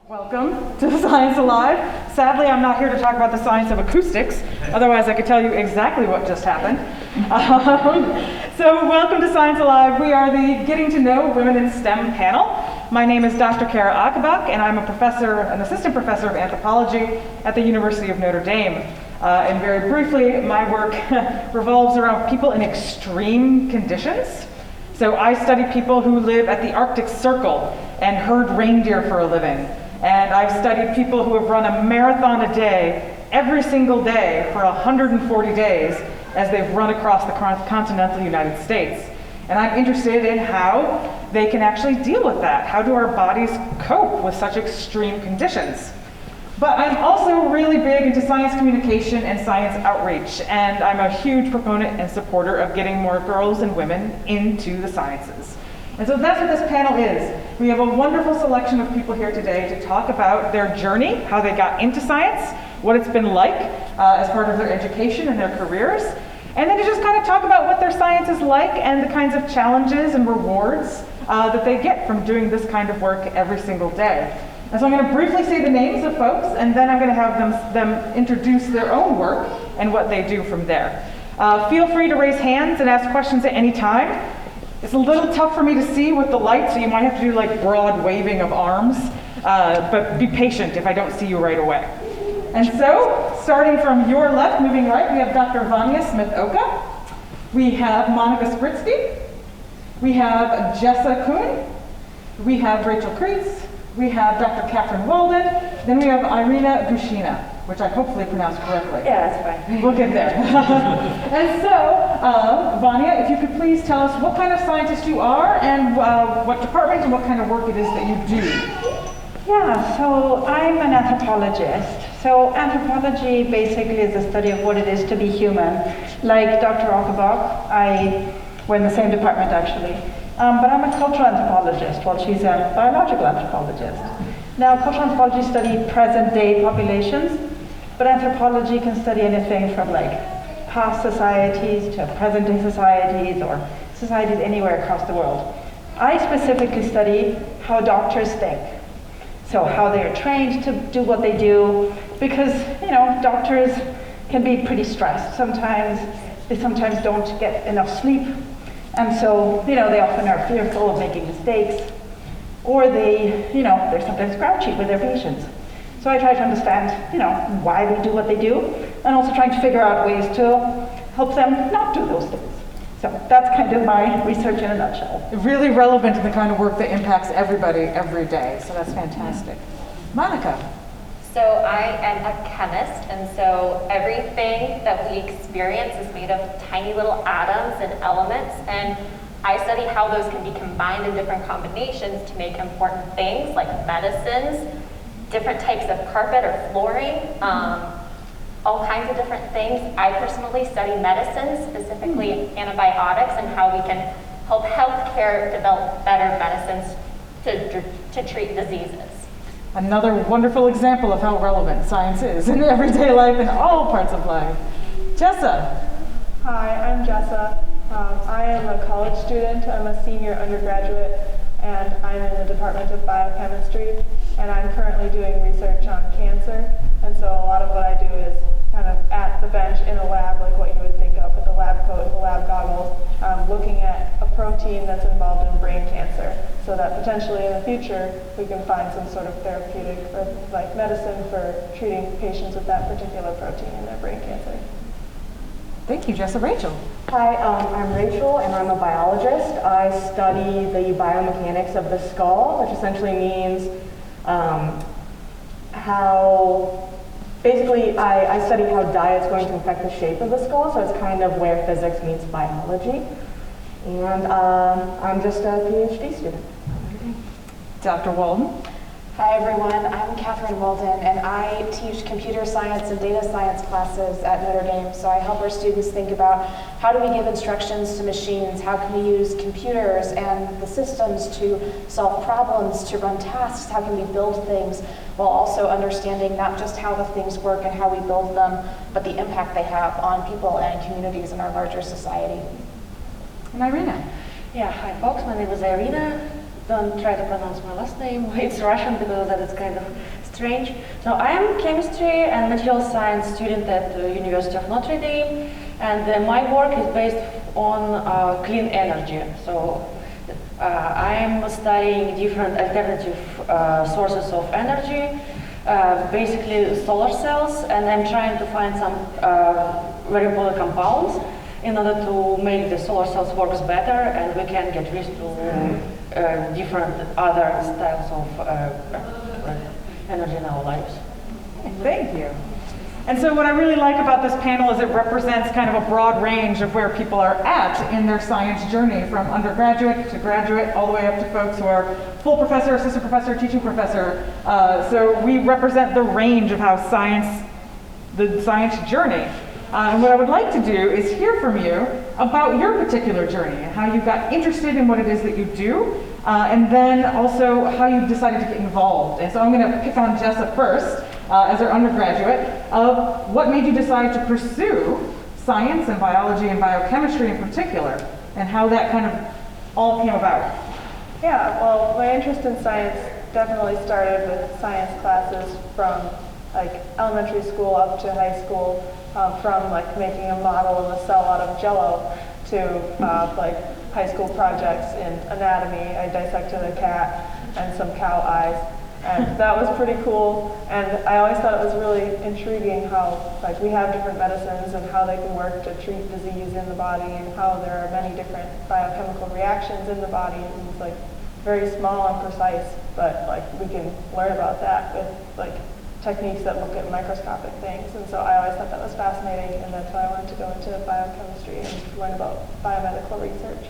Welcome to Science Alive. Sadly, I'm not here to talk about the science of acoustics, otherwise I could tell you exactly what just happened. So welcome to Science Alive. We are the Getting to Know Women in STEM panel. My name is Dr. Cara Ocobock, and I'm an assistant professor of anthropology at the University of Notre Dame. And very briefly, my work revolves around people in extreme conditions. So I study people who live at the Arctic Circle and herd reindeer for a living. And I've studied people who have run a marathon a day, every single day for 140 days as they've run across the continental United States. And I'm interested in how they can actually deal with that. How do our bodies cope with such extreme conditions? But I'm also really big into science communication and science outreach, and I'm a huge proponent and supporter of getting more girls and women into the sciences. And so that's what this panel is. We have a wonderful selection of people here today to talk about their journey, how they got into science, what it's been like as part of their education and their careers, and then to just kind of talk about what their science is like and the kinds of challenges and rewards that they get from doing this kind of work every single day. And so I'm going to briefly say the names of folks, and then I'm going to have them introduce their own work and what they do from there. Feel free to raise hands and ask questions at any time. It's a little tough for me to see with the light, so you might have to do like broad waving of arms, but be patient if I don't see you right away. And so, starting from your left, moving right, we have Dr. Vanya Smith-Oka. We have Monica Spritsky. We have Jessa Kuhn. We have Rachel Kreitz. We have Dr. Catherine Walden. Then we have Irina Gushina, which I hopefully pronounced correctly. Yeah, that's fine. We'll get there. And so, Vanya, if you could please tell us what kind of scientist you are and what department and what kind of work it is that you do. Yeah, so I'm an anthropologist. So anthropology basically is the study of what it is to be human. Like Dr. Ocobock, we're in the same department actually. But I'm a cultural anthropologist, while she's a biological anthropologist. Now, cultural anthropology study present-day populations, but anthropology can study anything from like past societies to present-day societies or societies anywhere across the world. I specifically study how doctors think. So how they are trained to do what they do, because, you know, doctors can be pretty stressed. They sometimes don't get enough sleep. And so, you know, they often are fearful of making mistakes, or they're sometimes grouchy with their patients. So I try to understand, you know, why they do what they do, and also trying to figure out ways to help them not do those things. So that's kind of my research in a nutshell. Really relevant to the kind of work that impacts everybody every day, so that's fantastic. Monica. So I am a chemist, and so everything that we experience is made of tiny little atoms and elements, and I study how those can be combined in different combinations to make important things like medicines, different types of carpet or flooring, all kinds of different things. I personally study medicine, specifically antibiotics, and how we can help healthcare develop better medicines to treat diseases. Another wonderful example of how relevant science is in everyday life and all parts of life. Jessa. Hi, I'm Jessa. I am a college student. I'm a senior undergraduate, and I'm in the Department of Biochemistry, and I'm currently doing research on cancer. And so a lot of what I do is kind of at the bench in a lab, like what you would think of with the lab coat and the lab goggles, looking at a protein that's involved in brain cancer, so that potentially in the future we can find some sort of therapeutic or like medicine for treating patients with that particular protein in their brain cancer. Thank you, Jessa. Rachel. Hi, I'm Rachel, and I'm a biologist. I study the biomechanics of the skull, which essentially means basically I study how diet's going to affect the shape of the skull, so it's kind of where physics meets biology. And I'm just a PhD student. Dr. Walton. Hi everyone, I'm Catherine Walden, and I teach computer science and data science classes at Notre Dame. So I help our students think about how do we give instructions to machines, how can we use computers and the systems to solve problems, to run tasks, how can we build things, while also understanding not just how the things work and how we build them, but the impact they have on people and communities in our larger society. And Irina. Yeah, hi folks, my name is Irina. don't try to pronounce my last name. It's Russian because that is kind of strange. So I am chemistry and material science student at the University of Notre Dame, and my work is based on clean energy. So I am studying different alternative sources of energy, basically solar cells, and I'm trying to find some very polar compounds in order to make the solar cells work better, and we can get rid of different other styles of energy in our lives. Thank you. And so what I really like about this panel is it represents kind of a broad range of where people are at in their science journey, from undergraduate to graduate, all the way up to folks who are full professor, assistant professor, teaching professor. So we represent the range of how the science journey. And what I would like to do is hear from you about your particular journey and how you got interested in what it is that you do, and then also how you decided to get involved. And so I'm going to pick on Jessa first, as our undergraduate, of what made you decide to pursue science and biology and biochemistry in particular, and how that kind of all came about. Yeah, well, my interest in science definitely started with science classes from like elementary school up to high school, from like making a model of a cell out of Jell-O to like high school projects in anatomy. I dissected a cat and some cow eyes, and that was pretty cool. And I always thought it was really intriguing how like we have different medicines and how they can work to treat disease in the body, and how there are many different biochemical reactions in the body. And it's like very small and precise, but like we can learn about that with like techniques that look at microscopic things. And so I always thought that was fascinating, and that's why I wanted to go into biochemistry and learn about biomedical research.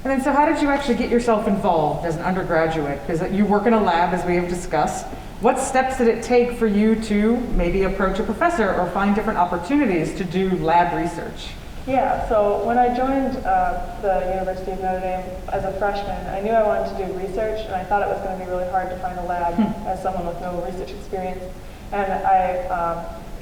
And then, so how did you actually get yourself involved as an undergraduate? Because you work in a lab, as we have discussed. What steps did it take for you to maybe approach a professor or find different opportunities to do lab research? Yeah, so when I joined the University of Notre Dame as a freshman, I knew I wanted to do research, and I thought it was going to be really hard to find a lab as someone with no research experience. And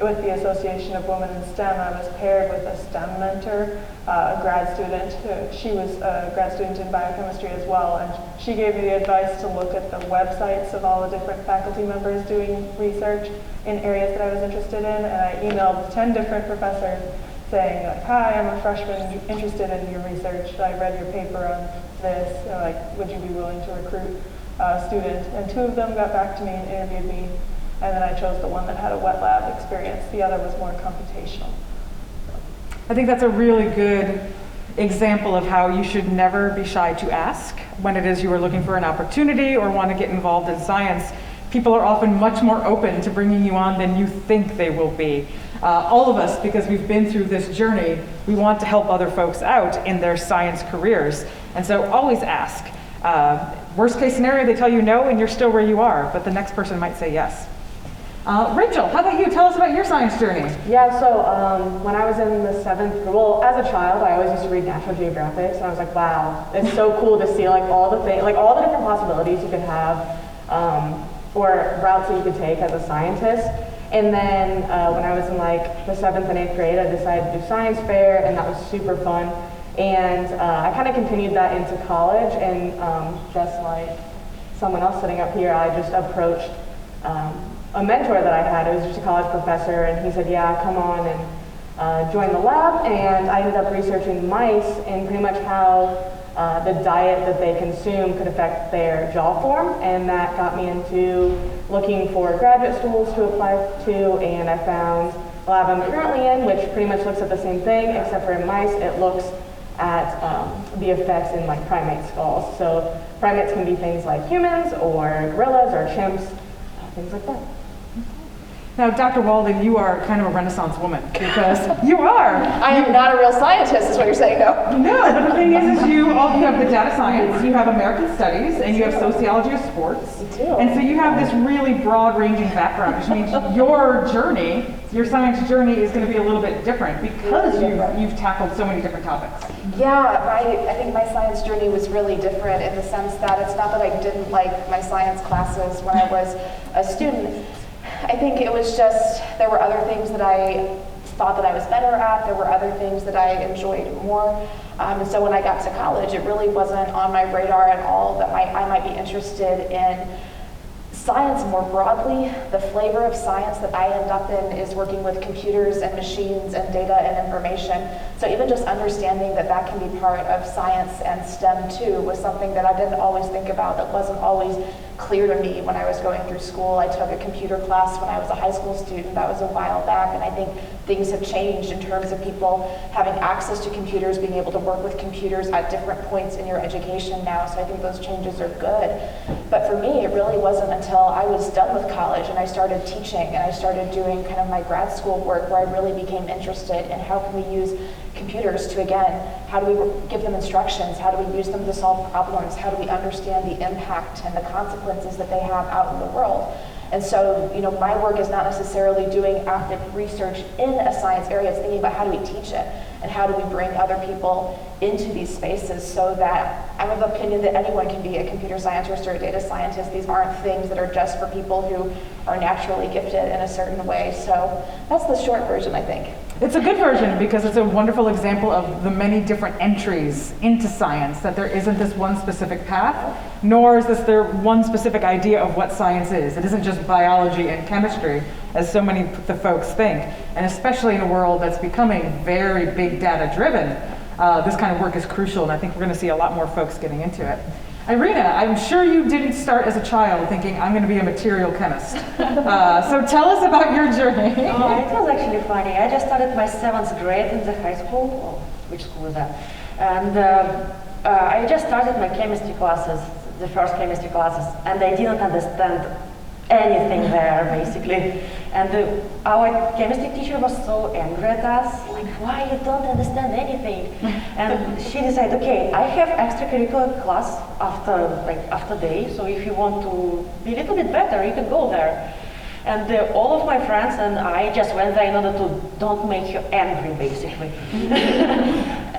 with the Association of Women in STEM, I was paired with a STEM mentor, a grad student. She was a grad student in biochemistry as well, and she gave me the advice to look at the websites of all the different faculty members doing research in areas that I was interested in, and I emailed 10 different professors saying, like, hi, I'm a freshman interested in your research. I read your paper on this. Like, would you be willing to recruit a student? And 2 of them got back to me and interviewed me. And then I chose the one that had a wet lab experience. The other was more computational. I think that's a really good example of how you should never be shy to ask when it is you are looking for an opportunity or want to get involved in science. People are often much more open to bringing you on than you think they will be. All of us, because we've been through this journey, we want to help other folks out in their science careers. And so always ask. Worst case scenario, they tell you no and you're still where you are, but the next person might say yes. Rachel, how about you? Tell us about your science journey. Yeah, so when I was in the 7th grade, well, as a child, I always used to read National Geographic, so I was like, wow, it's so cool to see like all the things, like all the different possibilities you could have, or routes that you could take as a scientist. And then when I was in like the 7th and 8th grade, I decided to do science fair, and that was super fun. And I kind of continued that into college, and just like someone else sitting up here, I just approached a mentor that I had. It was just a college professor, and he said, yeah, come on and join the lab. And I ended up researching mice and pretty much how the diet that they consume could affect their jaw form, and that got me into looking for graduate schools to apply to, and I found the lab I'm currently in, which pretty much looks at the same thing, except for in mice, it looks at the effects in like primate skulls. So primates can be things like humans or gorillas or chimps, things like that. Now, Dr. Walden, you are kind of a Renaissance woman, because you are. I am not a real scientist, is what you're saying, no? No, but the thing is you have the data science, you have American studies, and you have sociology of sports. And so you have this really broad-ranging background, which means your journey, your science journey, is going to be a little bit different because you've tackled so many different topics. Yeah, I think my science journey was really different in the sense that it's not that I didn't like my science classes when I was a student. I think it was just, there were other things that I thought that I was better at. There were other things that I enjoyed more. And so when I got to college, it really wasn't on my radar at all that I might be interested in science more broadly. The flavor of science that I end up in is working with computers and machines and data and information. So even just understanding that that can be part of science and STEM too was something that I didn't always think about, that wasn't always clear to me when I was going through school. I took a computer class when I was a high school student. That was a while back, and I think things have changed in terms of people having access to computers, being able to work with computers at different points in your education now. So I think those changes are good. But for me, it really wasn't until I was done with college and I started teaching and I started doing kind of my grad school work where I really became interested in how can we use computers to, again, how do we give them instructions? How do we use them to solve problems? How do we understand the impact and the consequences that they have out in the world? And so, my work is not necessarily doing active research in a science area. It's thinking about how do we teach it and how do we bring other people into these spaces so that I'm of the opinion that anyone can be a computer scientist or a data scientist. These aren't things that are just for people who are naturally gifted in a certain way. So that's the short version, I think. It's a good version because it's a wonderful example of the many different entries into science, that there isn't this one specific path, nor is there one specific idea of what science is. It isn't just biology and chemistry, as so many of the folks think. And especially in a world that's becoming very big data driven, this kind of work is crucial, and I think we're going to see a lot more folks getting into it. Irina, I'm sure you didn't start as a child thinking, I'm going to be a material chemist. So tell us about your journey. Oh, it was actually funny. I just started my 7th grade in the high school. Oh, which school is that? And I just started my chemistry classes, the first chemistry classes, and I didn't understand anything there, basically. And our chemistry teacher was so angry at us, like, why you don't understand anything? And she decided, okay, I have extracurricular class after day, so if you want to be a little bit better, you can go there. And all of my friends and I just went there in order to don't make you angry, basically.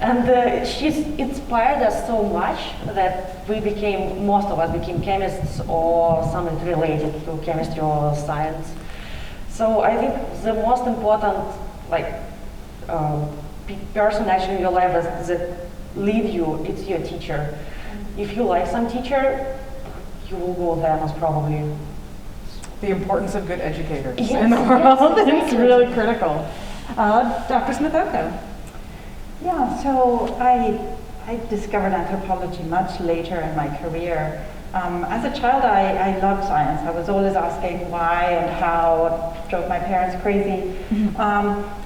And she's inspired us so much that most of us became chemists or something related to chemistry or science. So I think the most important person actually in your life that lead you, it's your teacher. If you like some teacher, you will go there most probably. The importance of good educators Yes, in the world yes, is really critical. Dr. Smith-Oko. Yeah, so I discovered anthropology much later in my career. As a child, I loved science. I was always asking why and how. It drove my parents crazy.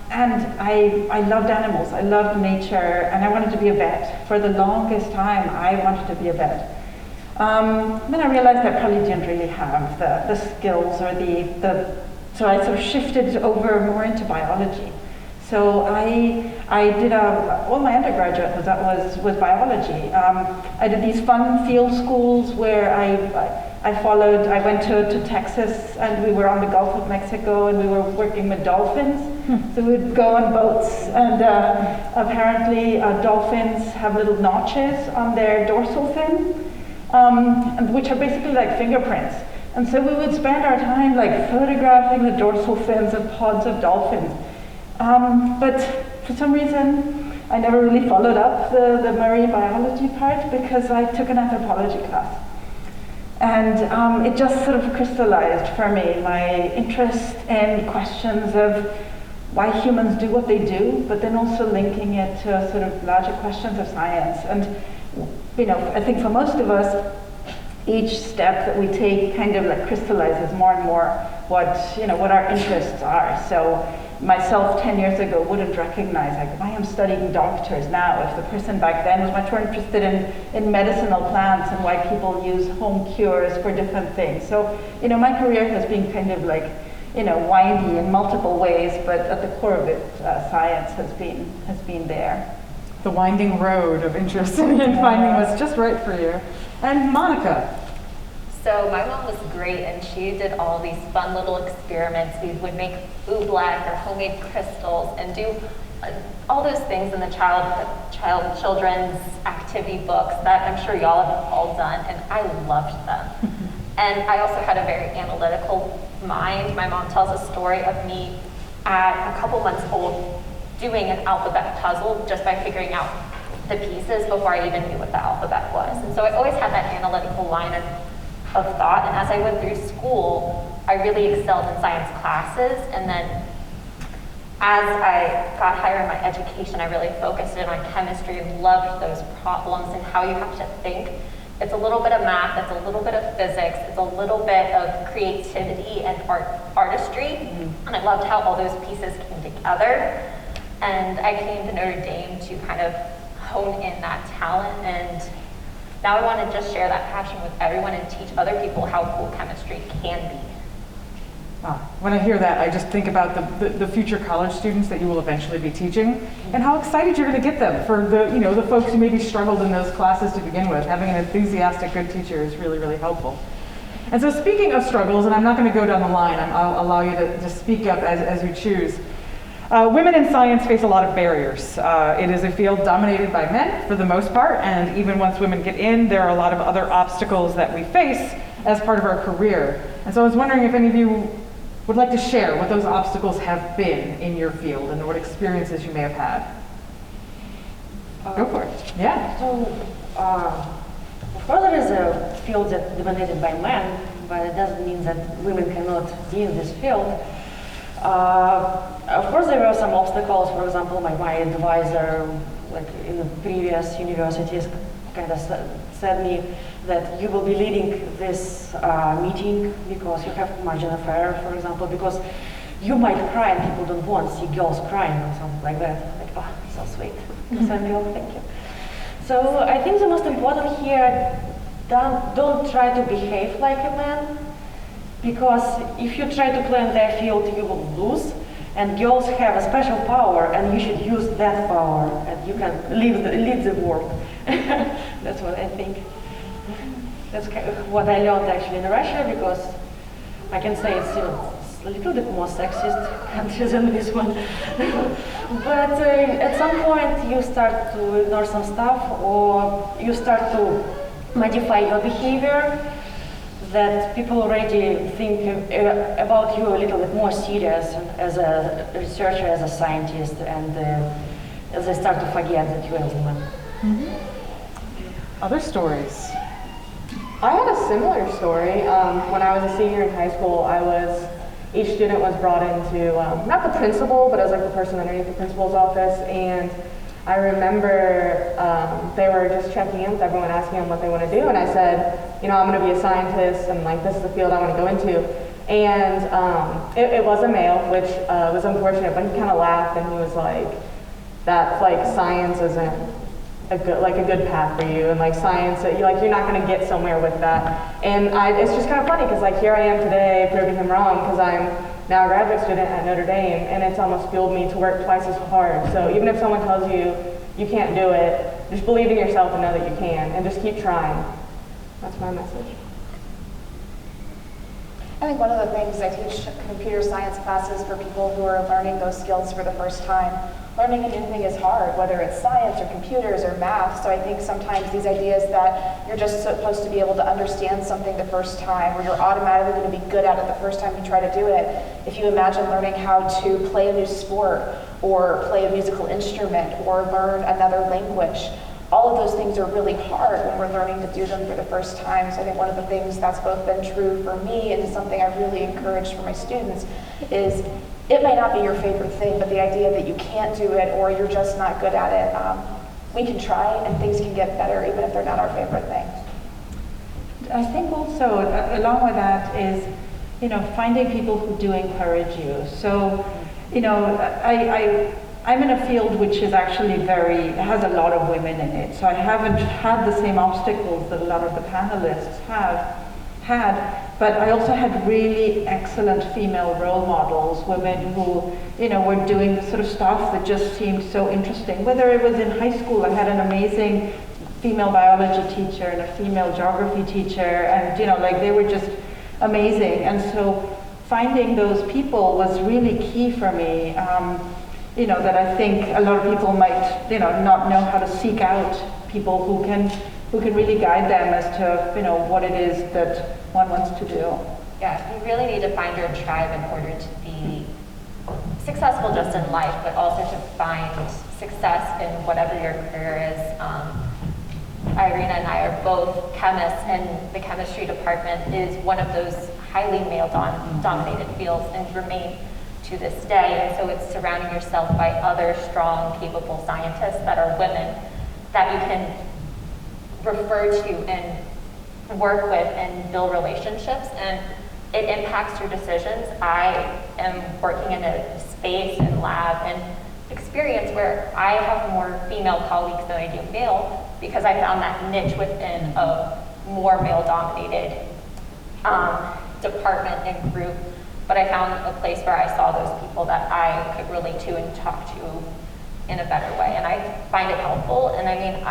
And I loved animals. I loved nature, and I wanted to be a vet. For the longest time, I wanted to be a vet. Then I realized I probably didn't really have the skills or so I sort of shifted over more into biology. So I did all my undergraduate was biology. I did these fun field schools where I went to Texas, and we were on the Gulf of Mexico, and we were working with dolphins. So we'd go on boats, and apparently dolphins have little notches on their dorsal fin, which are basically like fingerprints. And so we would spend our time photographing the dorsal fins of pods of dolphins. But for some reason, I never really followed up the marine biology part because I took an anthropology class. And it just sort of crystallized for me my interest in questions of why humans do what they do, but then also linking it to sort of larger questions of science. And I think for most of us, each step that we take kind of crystallizes more and more what our interests are. So myself 10 years ago wouldn't recognize why I'm studying doctors now if the person back then was much more interested in medicinal plants and why people use home cures for different things. So my career has been kind of windy in multiple ways, but at the core of it, science has been there. The winding road of interest in finding what's just right for you. And Monica. So my mom was great, and she did all these fun little experiments. We would make oobleck or homemade crystals and do all those things in the children's activity books that I'm sure y'all have all done, and I loved them. And I also had a very analytical mind. My mom tells a story of me at a couple months old doing an alphabet puzzle just by figuring out the pieces before I even knew what the alphabet was. And so I always had that analytical line of thought, and as I went through school, I really excelled in science classes, and then as I got higher in my education, I really focused in on chemistry and loved those problems and how you have to think. It's a little bit of math, it's a little bit of physics, it's a little bit of creativity and artistry, and I loved how all those pieces came together. And I came to Notre Dame to kind of hone in that talent, and now I want to just share that passion with everyone and teach other people how cool chemistry can be. When I hear that, I just think about the future college students that you will eventually be teaching, and how excited you're going to get them for the folks who maybe struggled in those classes to begin with. Having an enthusiastic, good teacher is really, really helpful. And so speaking of struggles, and I'm not going to go down the line, I'll allow you to speak up as you choose. Women in science face a lot of barriers. It is a field dominated by men for the most part, and even once women get in, there are a lot of other obstacles that we face as part of our career. And so I was wondering if any of you would like to share what those obstacles have been in your field and what experiences you may have had. Go for it. Yeah. So, of course, there is a field that's dominated by men, but it doesn't mean that women cannot be in this field. Of course, there were some obstacles. For example, my advisor, like in the previous universities, kind of said me that you will be leading this meeting because you have margin of error, for example, because you might cry and people don't want to see girls crying or something like that. Like, oh, so sweet. Samuel, thank you. So I think the most important here, don't try to behave like a man, because if you try to play in their field, you will lose. And girls have a special power, and you should use that power, and you can lead the world. That's what I think. That's kind of what I learned actually in Russia, because I can say it's a little bit more sexist country than this one. But at some point you start to ignore some stuff, or you start to modify your behavior, that people already think about you a little bit more serious as a researcher, as a scientist, and as they start to forget that you're a woman. Other stories? I had a similar story. When I was a senior in high school, each student was brought into, not the principal, but as like the person underneath the principal's office, and I remember they were just checking in with everyone, asking them what they want to do, and I said, I'm going to be a scientist, and like this is the field I want to go into. And it was a male, which was unfortunate, but he kind of laughed, and he was like, "That's like science isn't a good path for you, and like science, you're not going to get somewhere with that." And it's just kind of funny because like here I am today proving him wrong, because I'm now a graduate student at Notre Dame, and it's almost fueled me to work twice as hard. So even if someone tells you you can't do it, just believe in yourself and know that you can, and just keep trying. That's my message. I think one of the things I teach computer science classes for people who are learning those skills for the first time. Learning a new thing is hard, whether it's science or computers or math. So I think sometimes these ideas that you're just supposed to be able to understand something the first time, or you're automatically going to be good at it the first time you try to do it. If you imagine learning how to play a new sport, or play a musical instrument, or learn another language, all of those things are really hard when we're learning to do them for the first time. So I think one of the things that's both been true for me and something I really encourage for my students is it may not be your favorite thing, but the idea that you can't do it or you're just not good at it, we can try and things can get better even if they're not our favorite thing. I think also along with that is, finding people who do encourage you. So, I'm in a field which is actually has a lot of women in it. So I haven't had the same obstacles that a lot of the panelists have had, but I also had really excellent female role models, women who, were doing the sort of stuff that just seemed so interesting. Whether it was in high school, I had an amazing female biology teacher and a female geography teacher, and they were just amazing. And so finding those people was really key for me. That I think a lot of people might, not know how to seek out people who can really guide them as to, what it is that one wants to do. Yeah, you really need to find your tribe in order to be successful just in life, but also to find success in whatever your career is. Irina and I are both chemists, and the chemistry department is one of those highly male-dominated fields and remain to this day. And so it's surrounding yourself by other strong, capable scientists that are women that you can refer to and work with and build relationships, and it impacts your decisions. I am working in a space and lab and experience where I have more female colleagues than I do male, because I found that niche within a more male-dominated department and group. But I found a place where I saw those people that I could relate to and talk to in a better way, and I find it helpful. And I mean,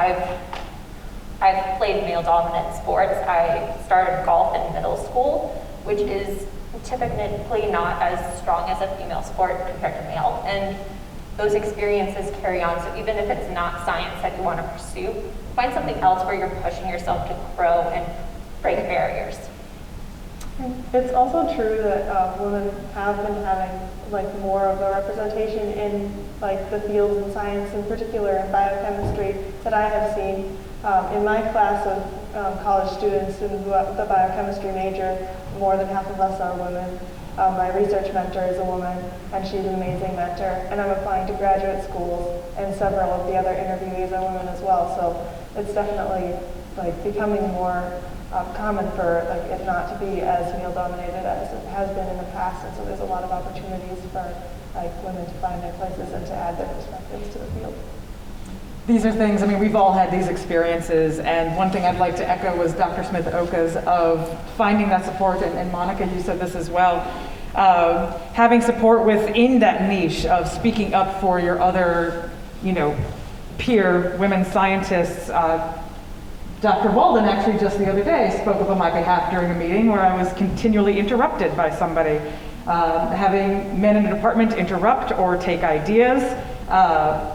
I've played male-dominant sports. I started golf in middle school, which is typically not as strong as a female sport compared to male. And those experiences carry on. So even if it's not science that you want to pursue, find something else where you're pushing yourself to grow and break barriers. It's also true that women have been having like more of a representation in like the fields in science, in particular in biochemistry, that I have seen. In my class of college students in the biochemistry major, more than half of us are women. My research mentor is a woman, and she's an amazing mentor. And I'm applying to graduate schools, and several of the other interviewees are women as well. So it's definitely like becoming more common for like it not to be as male-dominated as it has been in the past. And so there's a lot of opportunities for like women to find their places and to add their perspectives to the field. These are things, I mean, we've all had these experiences, and one thing I'd like to echo was Dr. Smith-Oka's of finding that support, and Monica, you said this as well, having support within that niche of speaking up for your other, peer women scientists. Dr. Walton actually just the other day spoke up on my behalf during a meeting where I was continually interrupted by somebody. Having men in the department interrupt or take ideas,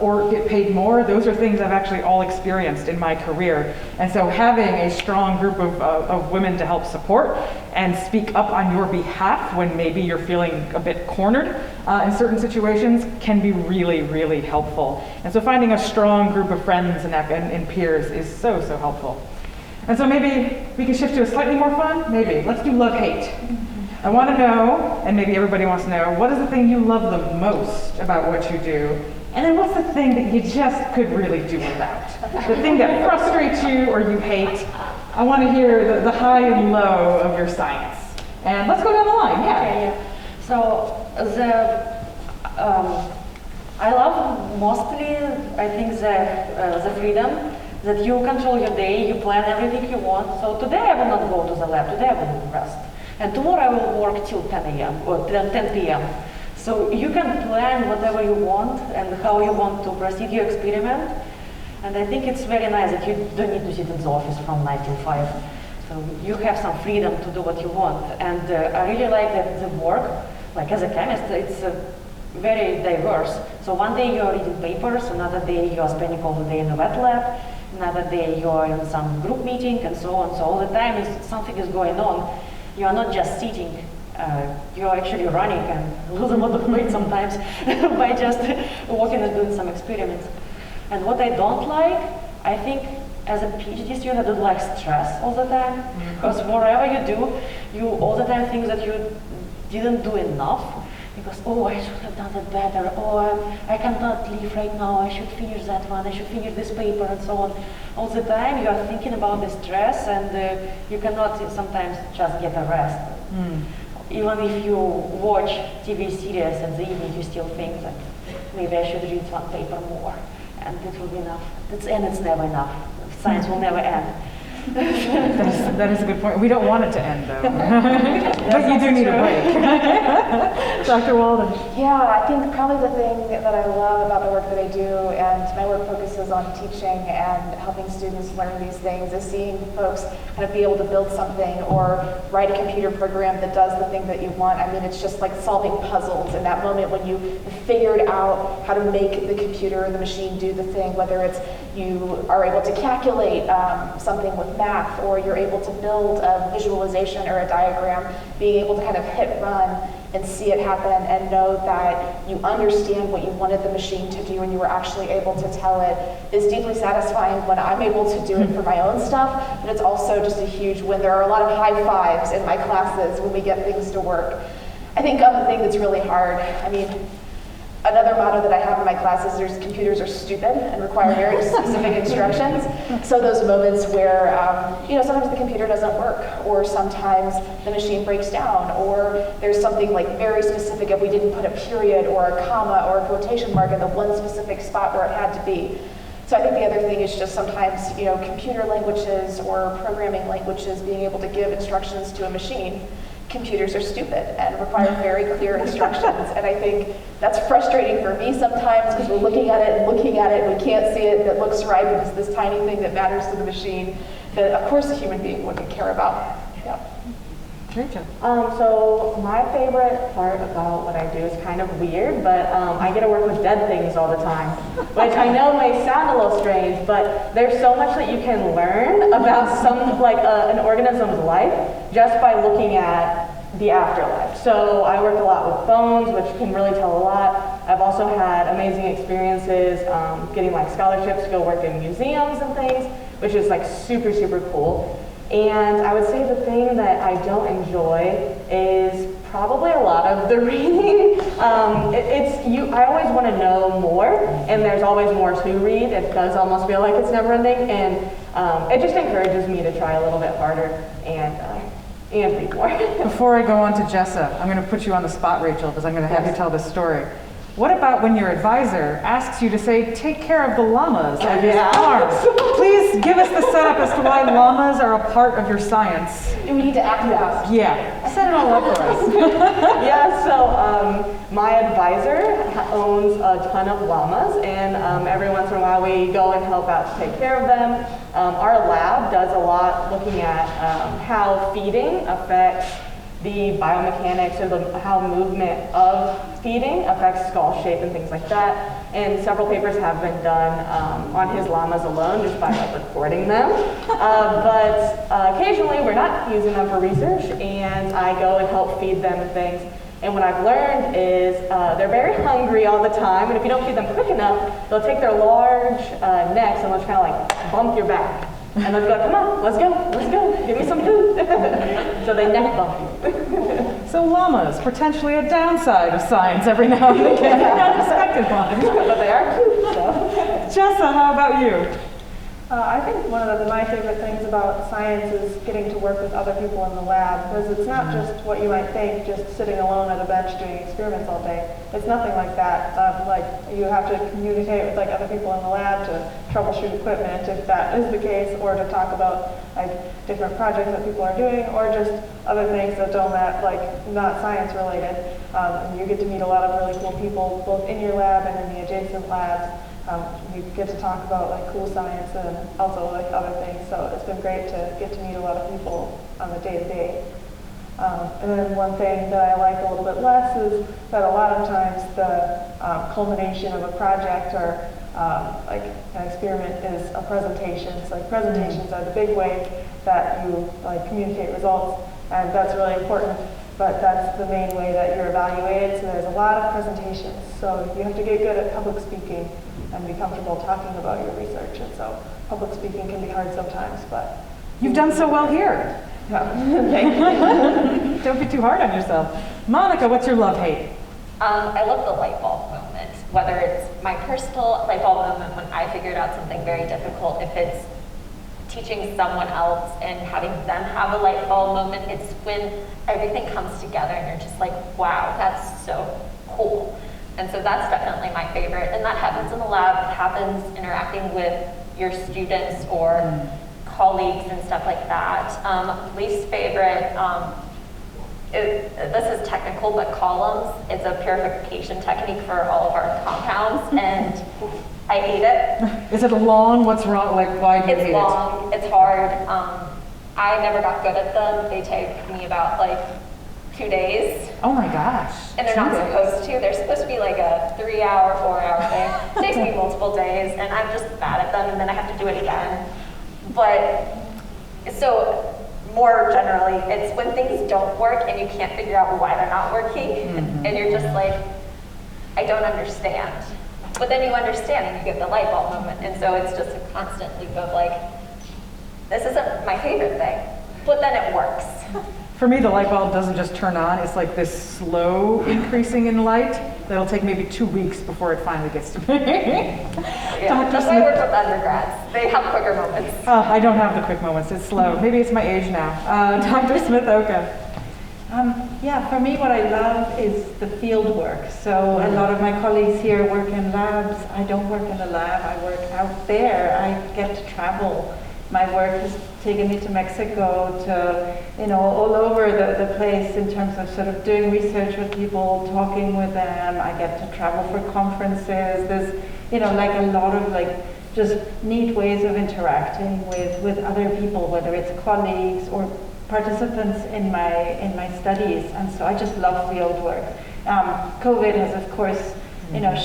or get paid more, those are things I've actually all experienced in my career. And so having a strong group of women to help support and speak up on your behalf when maybe you're feeling a bit cornered in certain situations can be really, really helpful. And so finding a strong group of friends and peers is so, so helpful. And so maybe we can shift to a slightly more fun, maybe. Let's do love-hate. I want to know, and maybe everybody wants to know, what is the thing you love the most about what you do? And then what's the thing that you just could really do without? The thing that frustrates you or you hate. I want to hear the high and low of your science. And let's go down the line, yeah. Okay. So I love mostly, I think, the freedom that you control your day, you plan everything you want. So today I will not go to the lab, today I will rest. And tomorrow I will work till 10 a.m. or 10 p.m. So you can plan whatever you want and how you want to proceed your experiment. And I think it's very nice that you don't need to sit in the office from 9 till 5. So you have some freedom to do what you want. And I really like that the work, like as a chemist, it's very diverse. So one day you're reading papers, another day you're spending all the day in the wet lab, another day you're in some group meeting and so on. So all the time something is going on. You are not just sitting, you're actually running and lose a lot of weight sometimes by just walking and doing some experiments. And what I don't like, I think as a PhD student, I don't like stress all the time, because whatever you do, you all the time think that you didn't do enough, because, oh, I should have done that better, oh, I cannot leave right now, I should finish that one, I should finish this paper, and so on. All the time you are thinking about the stress, and you cannot sometimes just get a rest. Even if you watch TV series in the evening, you still think that maybe I should read one paper more, and it will be enough. And it's never enough. Science will never end. That is a good point. We don't want it to end, though. But you do need a break. Dr. Walton. Yeah, I think probably the thing that I love about the work that I do, and my work focuses on teaching and helping students learn these things, is seeing folks kind of be able to build something or write a computer program that does the thing that you want. I mean, it's just like solving puzzles in that moment when you figured out how to make the computer or the machine do the thing, whether it's you are able to calculate something with math, or you're able to build a visualization or a diagram, being able to kind of hit run and see it happen and know that you understand what you wanted the machine to do and you were actually able to tell it is deeply satisfying when I'm able to do it for my own stuff. And it's also just a huge win. There are a lot of high fives in my classes when we get things to work. I think the thing that's really hard, another motto that I have in my classes is computers are stupid and require very specific instructions. So those moments where, sometimes the computer doesn't work, or sometimes the machine breaks down, or there's something like very specific if we didn't put a period or a comma or a quotation mark in the one specific spot where it had to be. So I think the other thing is just sometimes, computer languages or programming languages being able to give instructions to a machine. Computers are stupid and require very clear instructions. And I think that's frustrating for me sometimes because we're looking at it and we can't see it, and it looks right, but it's this tiny thing that matters to the machine that of course a human being wouldn't care about. Yeah. Rachel. So my favorite part about what I do is kind of weird, but I get to work with dead things all the time, which I know may sound a little strange, but there's so much that you can learn about an organism's life just by looking at the afterlife. So I work a lot with bones, which can really tell a lot. I've also had amazing experiences getting scholarships to go work in museums and things, which is super, super cool. And I would say the thing that I don't enjoy is probably a lot of the reading. I always want to know more, and there's always more to read. It does almost feel like it's never ending, and it just encourages me to try a little bit harder and read more. Before I go on to Jessa, I'm going to put you on the spot, Rachel, because I'm going to have you tell this story. What about when your advisor asks you to say, take care of the llamas on his farm? Please give us the setup as to why llamas are a part of your science. Do we need to act it out? Yeah, set it all up for us. So my advisor owns a ton of llamas, and every once in a while we go and help out to take care of them. Our lab does a lot looking at how feeding affects the biomechanics or how movement of feeding affects skull shape and things like that. And several papers have been done on his llamas alone just by recording them. But occasionally we're not using them for research, and I go and help feed them and things. And what I've learned is they're very hungry all the time, and if you don't feed them quick enough, they'll take their large necks and they'll kind of bump your back. And they'll be like, come on, let's go, give me some food. So they neck bump you. So llamas, potentially a downside of science every now and again, an unexpected one. But they are cute, so. Jessa, how about you? I think one of my favorite things about science is getting to work with other people in the lab, because it's not just what you might think, just sitting alone at a bench doing experiments all day. It's nothing like that. You have to communicate with other people in the lab to troubleshoot equipment if that is the case, or to talk about different projects that people are doing, or just other things that don't not science related. And you get to meet a lot of really cool people both in your lab and in the adjacent labs. You get to talk about cool science and also other things, so it's been great to get to meet a lot of people on the day-to-day. And then one thing that I like a little bit less is that a lot of times the culmination of a project or an experiment is a presentation. So presentations are the big way that you communicate results, and that's really important. But that's the main way that you're evaluated. So there's a lot of presentations. So you have to get good at public speaking and be comfortable talking about your research. And so public speaking can be hard sometimes, but You've done so well here. thank you. Don't be too hard on yourself. Monica, what's your love-hate? I love the light bulb moment, whether it's my personal light bulb moment when I figured out something very difficult, if it's teaching someone else and having them have a light bulb moment. It's when everything comes together and you're just like, wow, that's so cool. And so that's definitely my favorite. And that happens in the lab, it happens interacting with your students or colleagues and stuff like that. Least favorite, this is technical, but columns. It's a purification technique for all of our compounds, and I hate it. Is it long? What's wrong? Why do you hate it? It's long, it's hard. I never got good at them. They take me about 2 days. Oh my gosh. And they're not supposed to. They're supposed to be a 3-hour, 4-hour thing. It takes me multiple days, and I'm just bad at them, and then I have to do it again. But, so more generally, it's when things don't work and you can't figure out why they're not working, and you're just like, I don't understand. But then you understand and you get the light bulb moment, and so it's just a constant loop of like, this isn't my favorite thing, but then it works. For me, the light bulb doesn't just turn on. It's like this slow increasing in light that'll take maybe 2 weeks before it finally gets to me. Yeah, that's why I work with undergrads. They have quicker moments. I don't have the quick moments. It's slow. Maybe it's my age now. Dr. Smith-Oka. Yeah, for me what I love is the field work. So a lot of my colleagues here work in labs. I don't work in a lab, I work out there. I get to travel. My work has taken me to Mexico, to, all over the place in terms of sort of doing research with people, talking with them. I get to travel for conferences. There's, like a lot of like just neat ways of interacting with other people, whether it's colleagues or participants in my studies. And so I just love field work. COVID has, of course,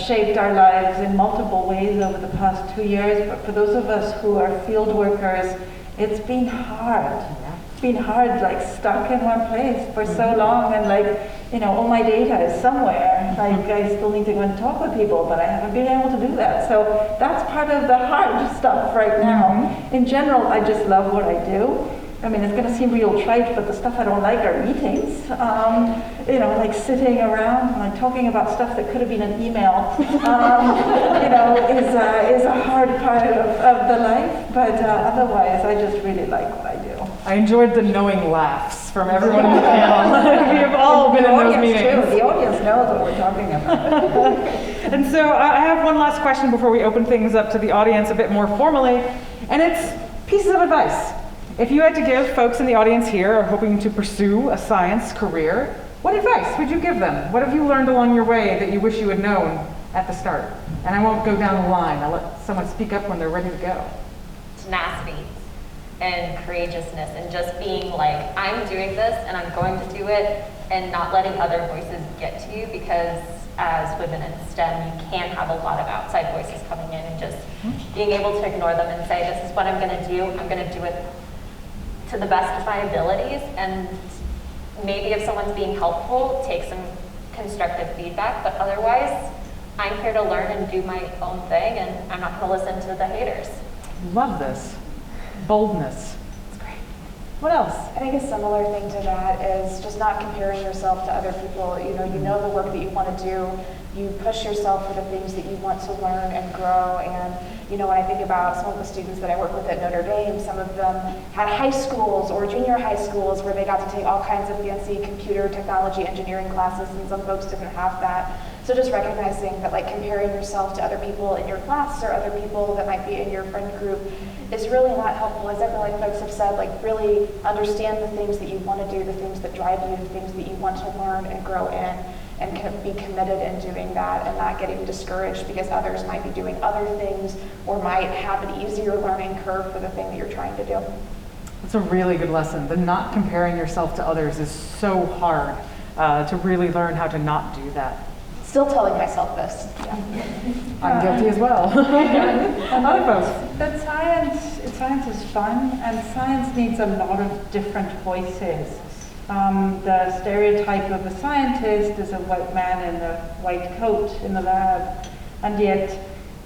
shaped our lives in multiple ways over the past 2 years, but for those of us who are field workers, it's been hard. It's been hard, like stuck in one place for so long, and all my data is somewhere. Like I still need to go and talk with people, but I haven't been able to do that. So that's part of the hard stuff right now. In general, I just love what I do. I mean, it's going to seem real trite, but the stuff I don't like are meetings. Like sitting around, like talking about stuff that could have been an email, is a hard part of the life. But otherwise, I just really like what I do. I enjoyed the knowing laughs from everyone in the panel. We have all been in those meetings. Too. The audience knows what we're talking about. And so I have one last question before we open things up to the audience a bit more formally, and it's pieces of advice. If you had to give folks in the audience here hoping to pursue a science career, what advice would you give them? What have you learned along your way that you wish you had known at the start? And I won't go down the line. I'll let someone speak up when they're ready to go. Tenacity and courageousness, and just being like, I'm doing this and I'm going to do it, and not letting other voices get to you, because as women in STEM, you can have a lot of outside voices coming in, and just being able to ignore them and say, this is what I'm going to do. I'm going to do it to the best of my abilities, and maybe if someone's being helpful, take some constructive feedback, but otherwise, I'm here to learn and do my own thing, and I'm not going to listen to the haters. Love this. Boldness. It's great. What else? I think a similar thing to that is just not comparing yourself to other people. You know the work that you want to do. You push yourself for the things that you want to learn and grow. And when I think about some of the students that I work with at Notre Dame, some of them had high schools or junior high schools where they got to take all kinds of fancy computer technology engineering classes, and some folks didn't have that. So just recognizing that comparing yourself to other people in your class or other people that might be in your friend group is really not helpful. As I feel like folks have said, really understand the things that you want to do, the things that drive you, the things that you want to learn and grow in, and be committed in doing that, and not getting discouraged because others might be doing other things or might have an easier learning curve for the thing that you're trying to do. That's a really good lesson. The not comparing yourself to others is so hard to really learn how to not do that. Still telling myself this. Yeah. I'm guilty as well. Other folks. But science is fun, and science needs a lot of different voices. The stereotype of a scientist is a white man in a white coat in the lab, and yet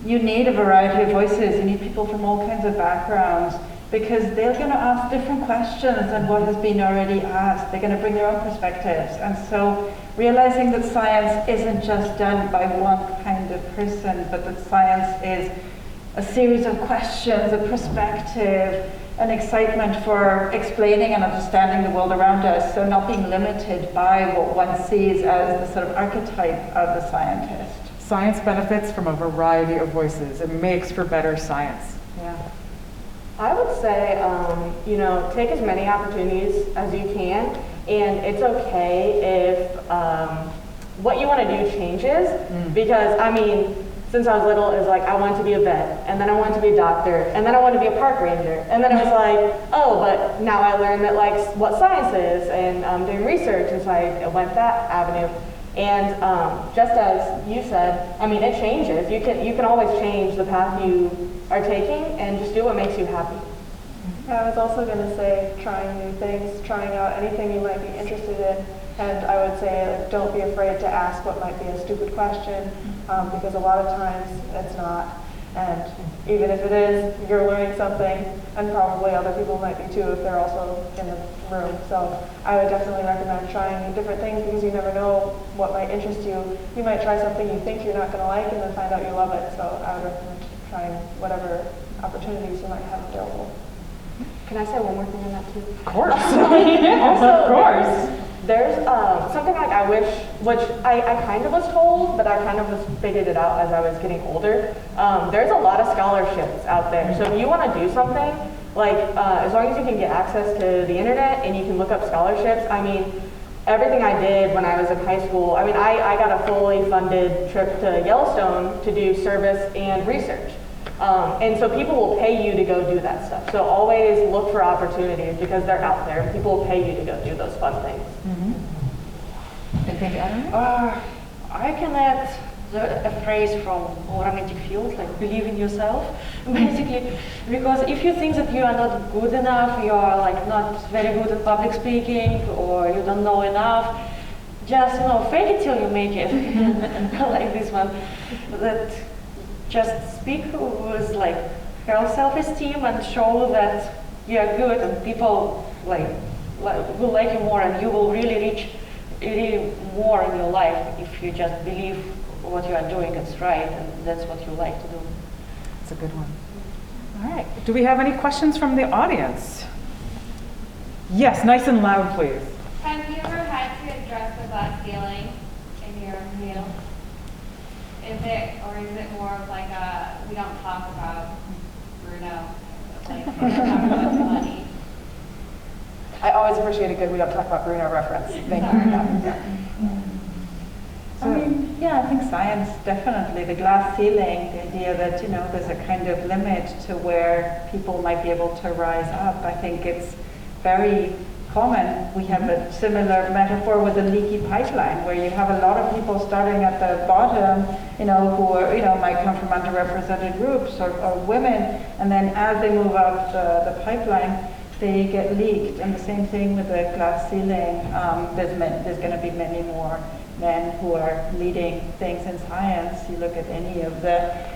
you need a variety of voices. You need people from all kinds of backgrounds, because they're going to ask different questions than what has been already asked. They're going to bring their own perspectives. And so realizing that science isn't just done by one kind of person, but that science is a series of questions, a perspective, an excitement for explaining and understanding the world around us, so not being limited by what one sees as the sort of archetype of the scientist. Science benefits from a variety of voices. It makes for better science. Yeah. I would say, take as many opportunities as you can, and it's okay if what you want to do changes, because, since I was little, it was like, I wanted to be a vet, and then I wanted to be a doctor, and then I wanted to be a park ranger, and then it was like, oh, but now I learned that, what science is, and doing research, and so I went that avenue. And just as you said, it changes. You can always change the path you are taking, and just do what makes you happy. Yeah, I was also going to say trying new things, trying out anything you might be interested in. And I would say, like, don't be afraid to ask what might be a stupid question, because a lot of times it's not. And even if it is, you're learning something, and probably other people might be too if they're also in the room. So I would definitely recommend trying different things, because you never know what might interest you. You might try something you think you're not going to like and then find out you love it. So I would recommend trying whatever opportunities you might have available. Can I say one more thing on that too? Of course. Also, of course. There's something like I wish, which I kind of was told, but I kind of just figured it out as I was getting older. There's a lot of scholarships out there. So if you want to do something, like as long as you can get access to the internet and you can look up scholarships, I mean, everything I did when I was in high school, I mean, I got a fully funded trip to Yellowstone to do service and research. And so people will pay you to go do that stuff. So always look for opportunities because they're out there and people will pay you to go do those fun things. Anything to add on that? I can add a phrase from romantic field, like believe in yourself, basically. Because if you think that you are not good enough, you are like not very good at public speaking, or you don't know enough, just fake it till you make it. Like this one. That just speak with like her self-esteem and show that you are good, and people will like you more, and you will really reach more in your life if you just believe what you are doing is right, and that's what you like to do. That's a good one. All right. Do we have any questions from the audience? Yes, nice and loud, please. Have you ever had to address the glass ceiling in your meal? Is it more of like we don't talk about Bruno, like we don't talk about money? I always appreciate a good "we don't talk about Bruno" reference. Thank you. I mean, yeah, I think science, definitely. The glass ceiling, the idea that, there's a kind of limit to where people might be able to rise up. I think it's very common. We have a similar metaphor with the leaky pipeline, where you have a lot of people starting at the bottom, who are, might come from underrepresented groups or women, and then as they move up the pipeline, they get leaked. And the same thing with the glass ceiling. There's going to be many more men who are leading things in science. You look at any of the,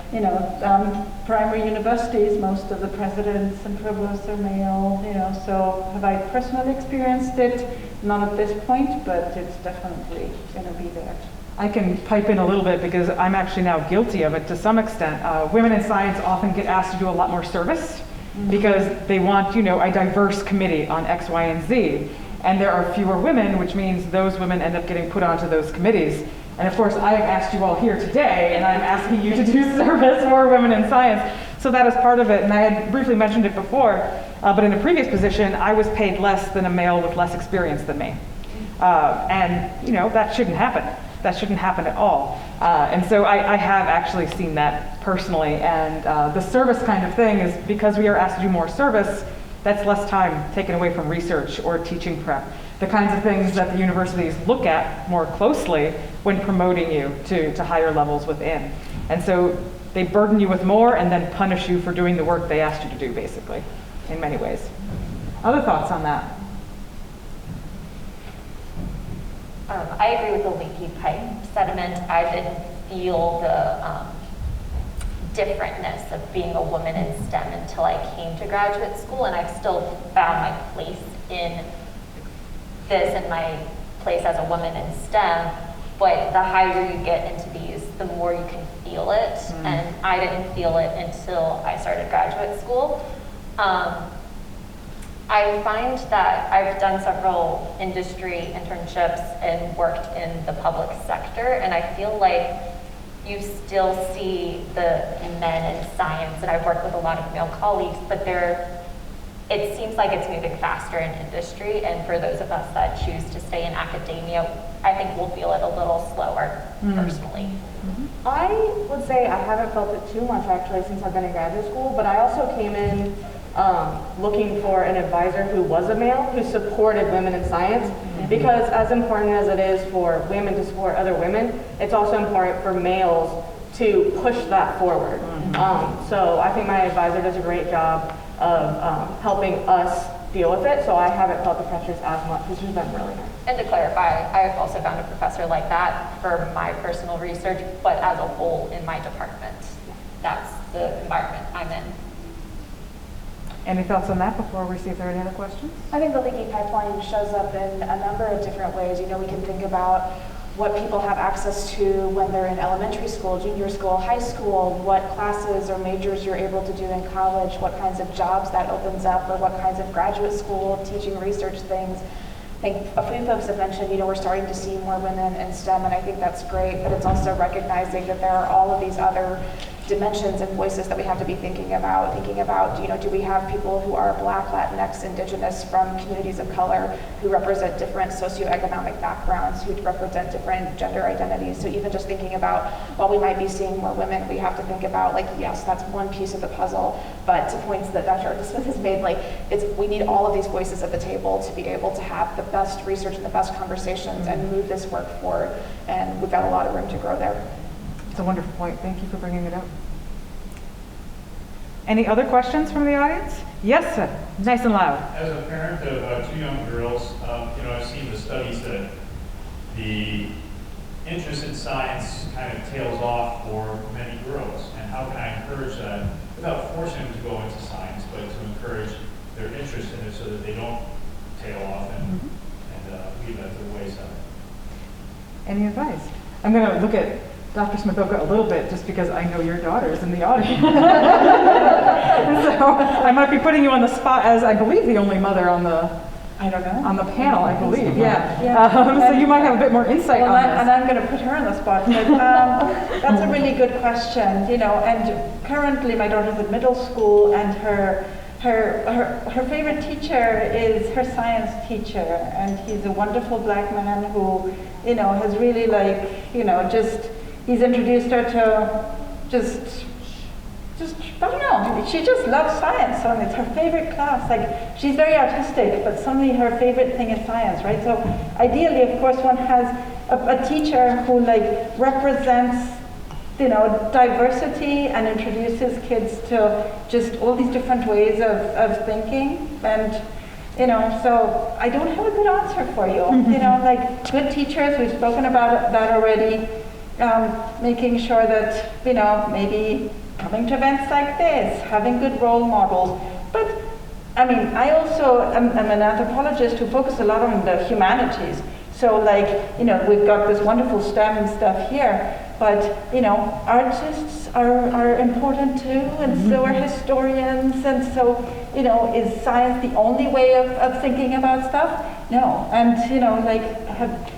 primary universities, most of the presidents and provosts are male, so have I personally experienced it? Not at this point, but it's definitely going to be there. I can pipe in a little bit because I'm actually now guilty of it to some extent. Women in science often get asked to do a lot more service because they want, a diverse committee on X, Y, and Z. And there are fewer women, which means those women end up getting put onto those committees. And of course, I have asked you all here today, and I'm asking you to do service for women in science. So that is part of it. And I had briefly mentioned it before, but in a previous position, I was paid less than a male with less experience than me. And that shouldn't happen. That shouldn't happen at all. And so I have actually seen that personally. And the service kind of thing is because we are asked to do more service, that's less time taken away from research or teaching prep. The kinds of things that the universities look at more closely when promoting you to higher levels within. And so they burden you with more and then punish you for doing the work they asked you to do, basically, in many ways. Other thoughts on that? I agree with the leaky pipe sentiment. I didn't feel the differentness of being a woman in STEM until I came to graduate school, and I've still found my place in this and my place as a woman in STEM. But the higher you get into these, the more you can feel it, and I didn't feel it until I started graduate school. I find that I've done several industry internships and worked in the public sector, and I feel like you still see the men in science, and I've worked with a lot of male colleagues, but it seems like it's moving faster in industry, and for those of us that choose to stay in academia, I think we'll feel it a little slower, personally. I would say I haven't felt it too much actually since I've been in graduate school, but I also came in looking for an advisor who was a male, who supported women in science, because as important as it is for women to support other women, it's also important for males to push that forward. So I think my advisor does a great job helping us deal with it, so I haven't felt the pressures as much, which has been really nice. And to clarify, I've also found a professor like that for my personal research, but as a whole in my department. That's the environment I'm in. Any thoughts on that before we see if there are any other questions? I think the leaky pipeline shows up in a number of different ways. You know, we can think about what people have access to when they're in elementary school, junior school, high school, what classes or majors you're able to do in college, what kinds of jobs that opens up, or what kinds of graduate school, teaching, research things. I think a few folks have mentioned, you know, we're starting to see more women in STEM, and I think that's great, but it's also recognizing that there are all of these other dimensions and voices that we have to be thinking about, you know, do we have people who are Black, Latinx, Indigenous, from communities of color, who represent different socioeconomic backgrounds, who represent different gender identities. So even just thinking about, while we might be seeing more women, we have to think about, like, yes, that's one piece of the puzzle, but to points that Dr. Smith has made, like, we need all of these voices at the table to be able to have the best research and the best conversations and move this work forward, and we've got a lot of room to grow there. It's a wonderful point. Thank you for bringing it up. Any other questions from the audience? Yes, sir. Nice and loud. As a parent of two young girls, you know, I've seen the studies that the interest in science kind of tails off for many girls. And how can I encourage that without forcing them to go into science, but to encourage their interest in it so that they don't tail off and leave that to the wayside? Any advice? I'm going to look at Dr. Smithoka a little bit, just because I know your daughter's in the audience. So I might be putting you on the spot as, I believe, the only mother on the on the panel, I believe. So you might have a bit more insight on this. And I'm going to put her on the spot. But, that's a really good question. You know, and currently my daughter's in middle school, and her favorite teacher is her science teacher, and he's a wonderful Black man who, you know, has really, like, you know, he's introduced her to just I don't know, she just loves science, and it's her favorite class. Like, she's very artistic, but suddenly her favorite thing is science, right? So ideally, of course, one has a teacher who, like, represents, you know, diversity and introduces kids to just all these different ways of thinking. And, you know, so I don't have a good answer for you. You know, like, good teachers, we've spoken about that already. Making sure that, you know, maybe coming to events like this, having good role models. But, I mean, I also am an anthropologist who focuses a lot on the humanities. So, like, you know, we've got this wonderful STEM stuff here, but, you know, artists are important too, and so are historians, and so, you know, is science the only way of thinking about stuff? No. And, you know, like,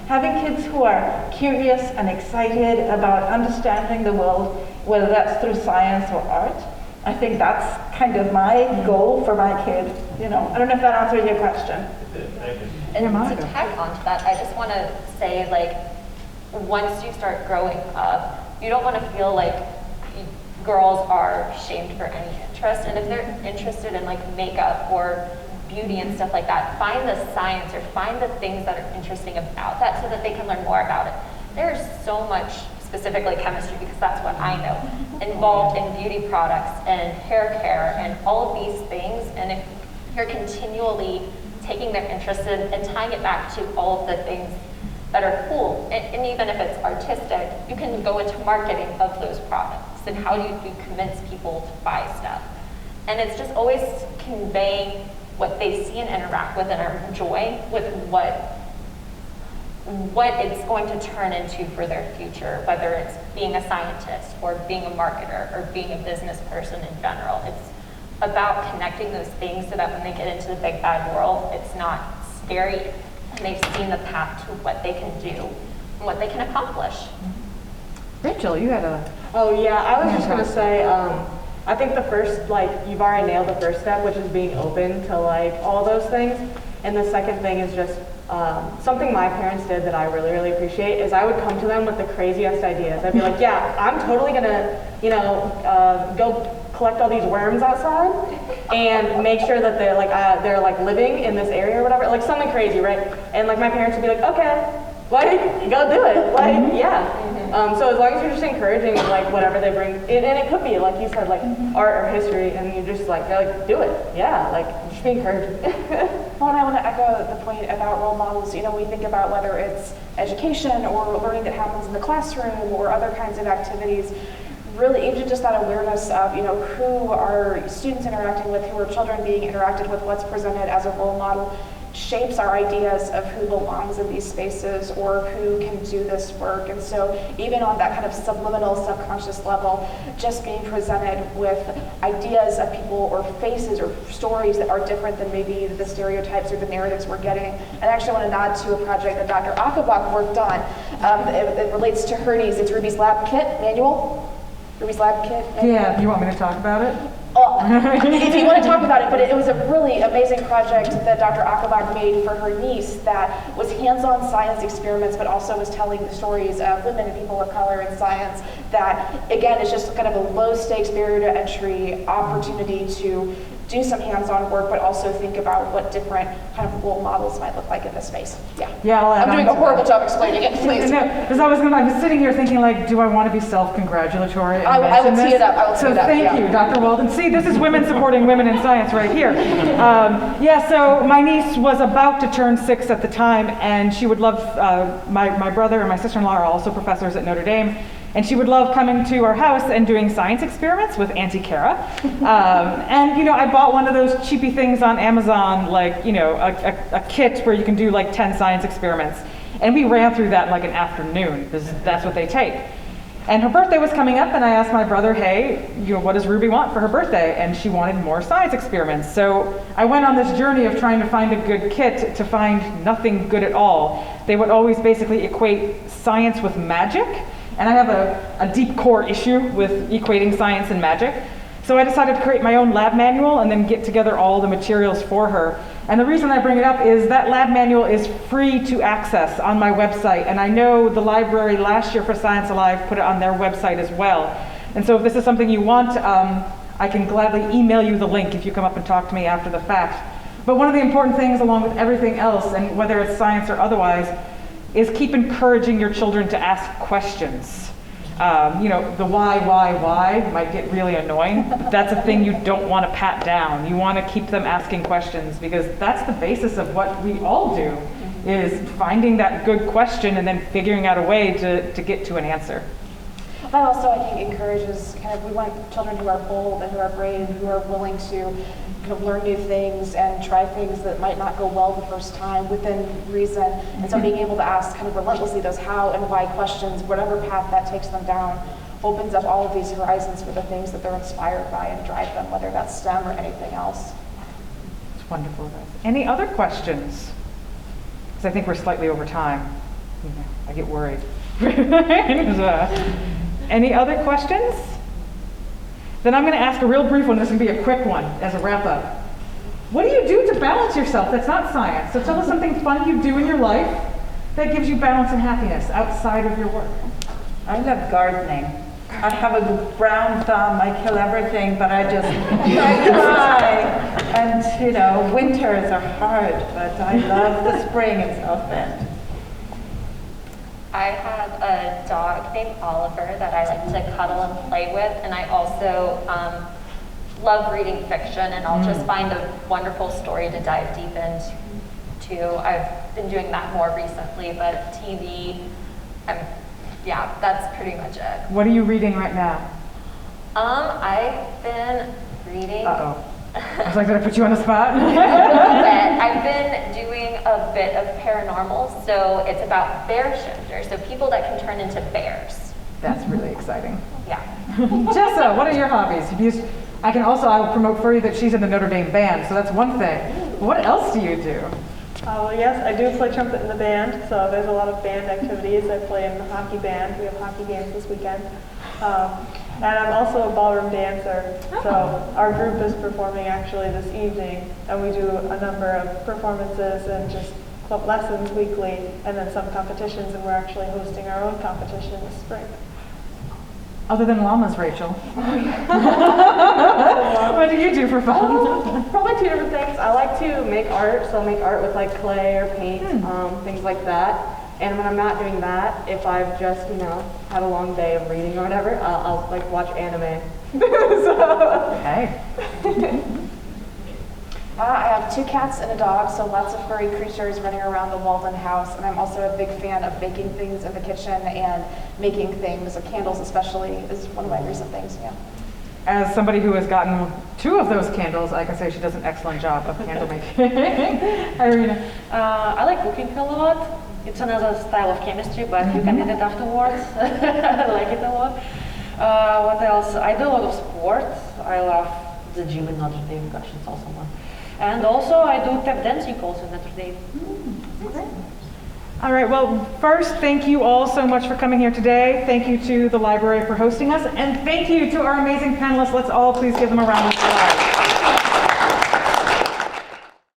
having kids who are curious and excited about understanding the world, whether that's through science or art, I think that's kind of my goal for my kid. You know, I don't know if that answers your question. And to tack onto that, I just want to say, like, once you start growing up, you don't want to feel like girls are shamed for any interest. And if they're interested in, like, makeup or beauty and stuff like that, find the science or find the things that are interesting about that so that they can learn more about it. There's so much, specifically chemistry, because that's what I know, involved in beauty products and hair care and all of these things. And if you're continually taking their interest in and tying it back to all of the things that are cool, and even if it's artistic, you can go into marketing of those products and how do you convince people to buy stuff. And it's just always conveying what they see and interact with and enjoy with what it's going to turn into for their future, whether it's being a scientist or being a marketer or being a business person in general. It's about connecting those things so that when they get into the big bad world, it's not scary and they've seen the path to what they can do and what they can accomplish. Rachel, you had a... Oh yeah, I was just going to say, I think the first, like, you've already nailed the first step, which is being open to, like, all those things. And the second thing is just something my parents did that I really, really appreciate is I would come to them with the craziest ideas. I'd be like, yeah, I'm totally gonna, you know, go collect all these worms outside and make sure that they're like living in this area or whatever, like something crazy, right? And like my parents would be like, okay, like, go do it, like, yeah. So as long as you're just encouraging like whatever they bring, and it could be like you said, like art or history, and you just like do it. Yeah, like just be encouraging. Well, and I want to echo the point about role models. You know, we think about whether it's education or learning that happens in the classroom or other kinds of activities. Really, even just that awareness of, you know, who are students interacting with, who are children being interacted with, what's presented as a role model, shapes our ideas of who belongs in these spaces or who can do this work. And so even on that kind of subliminal, subconscious level, just being presented with ideas of people or faces or stories that are different than maybe the stereotypes or the narratives we're getting. And I actually want to nod to a project that Dr. Ocobock worked on. It relates to Herdes. It's Ruby's Lab Kit manual. Ruby's Lab Kit manual. Yeah, you want me to talk about it? If you want to talk about it, but it was a really amazing project that Dr. Ocobock made for her niece that was hands-on science experiments, but also was telling the stories of women and people of color in science that, again, is just kind of a low-stakes barrier to entry opportunity to do some hands-on work, but also think about what different kind of role models might look like in this space. Yeah, I'm doing a horrible job explaining it, please. No, because I was sitting here thinking, like, do I want to be self-congratulatory? I will tee it up. So thank you, Dr. Walton. See, this is women supporting women in science right here. So my niece was about to turn 6 at the time, and she would love, my brother and my sister-in-law are also professors at Notre Dame, and she would love coming to our house and doing science experiments with Auntie Cara. And, you know, I bought one of those cheapy things on Amazon, like, you know, a kit where you can do like 10 science experiments. And we ran through that in like an afternoon, because that's what they take. And her birthday was coming up, and I asked my brother, hey, you know, what does Ruby want for her birthday? And she wanted more science experiments. So I went on this journey of trying to find a good kit to find nothing good at all. They would always basically equate science with magic. And I have a deep core issue with equating science and magic. So I decided to create my own lab manual and then get together all the materials for her. And the reason I bring it up is that lab manual is free to access on my website. And I know the library last year for Science Alive put it on their website as well. And so if this is something you want, I can gladly email you the link if you come up and talk to me after the fact. But one of the important things, along with everything else, and whether it's science or otherwise, is keep encouraging your children to ask questions. You know, the why might get really annoying, but that's a thing you don't want to pat down. You want to keep them asking questions, because that's the basis of what we all do, is finding that good question and then figuring out a way to get to an answer. That also, I think, encourages kind of, we want children who are bold and who are brave, who are willing to kind of learn new things and try things that might not go well the first time within reason. And so being able to ask kind of relentlessly those how and why questions, whatever path that takes them down, opens up all of these horizons for the things that they're inspired by and drive them, whether that's STEM or anything else. It's wonderful. Any other questions? Because I think we're slightly over time. I get worried. Any other questions? Then I'm going to ask a real brief one. This is going to be a quick one as a wrap up. What do you do to balance yourself that's not science? So tell us something fun you do in your life that gives you balance and happiness outside of your work. I love gardening. I have a brown thumb. I kill everything, but I try. And, you know, winters are hard, but I love the spring in South Bend. I have a dog named Oliver that I like to cuddle and play with, and I also love reading fiction, and I'll just find a wonderful story to dive deep into. I've been doing that more recently, but TV, yeah, that's pretty much it. What are you reading right now? I've been reading. Uh-oh. I was like, did I put you on the spot? I've been doing a bit of paranormal, so it's about bear shifters, so people that can turn into bears. That's really exciting. Yeah. Jessa, what are your hobbies? I will promote for you that she's in the Notre Dame band, so that's one thing. What else do you do? Well, yes, I do play trumpet in the band, so there's a lot of band activities. I play in the hockey band. We have hockey games this weekend. And I'm also a ballroom dancer, so our group is performing actually this evening, and we do a number of performances and just club lessons weekly, and then some competitions, and we're actually hosting our own competition this spring. Other than llamas, Rachel. What do you do for fun? Probably two different things. I like to make art, so I make art with like clay or paint, things like that. And when I'm not doing that, if I've just, had a long day of reading or whatever, I'll like watch anime. Okay. I have 2 cats and a dog, so lots of furry creatures running around the Walton house. And I'm also a big fan of baking things in the kitchen and making things, candles especially, is one of my recent things, yeah. As somebody who has gotten 2 of those candles, I can say she does an excellent job of candle making. Irina. I like cooking a lot. It's another style of chemistry, but you can eat it afterwards. I like it a lot. What else? I do a lot of sports. I love the gym in Notre Dame. Gosh, it's also fun. And also I do tap dancing also in Notre Dame. All right, well, first, thank you all so much for coming here today. Thank you to the library for hosting us, and thank you to our amazing panelists. Let's all please give them a round of applause.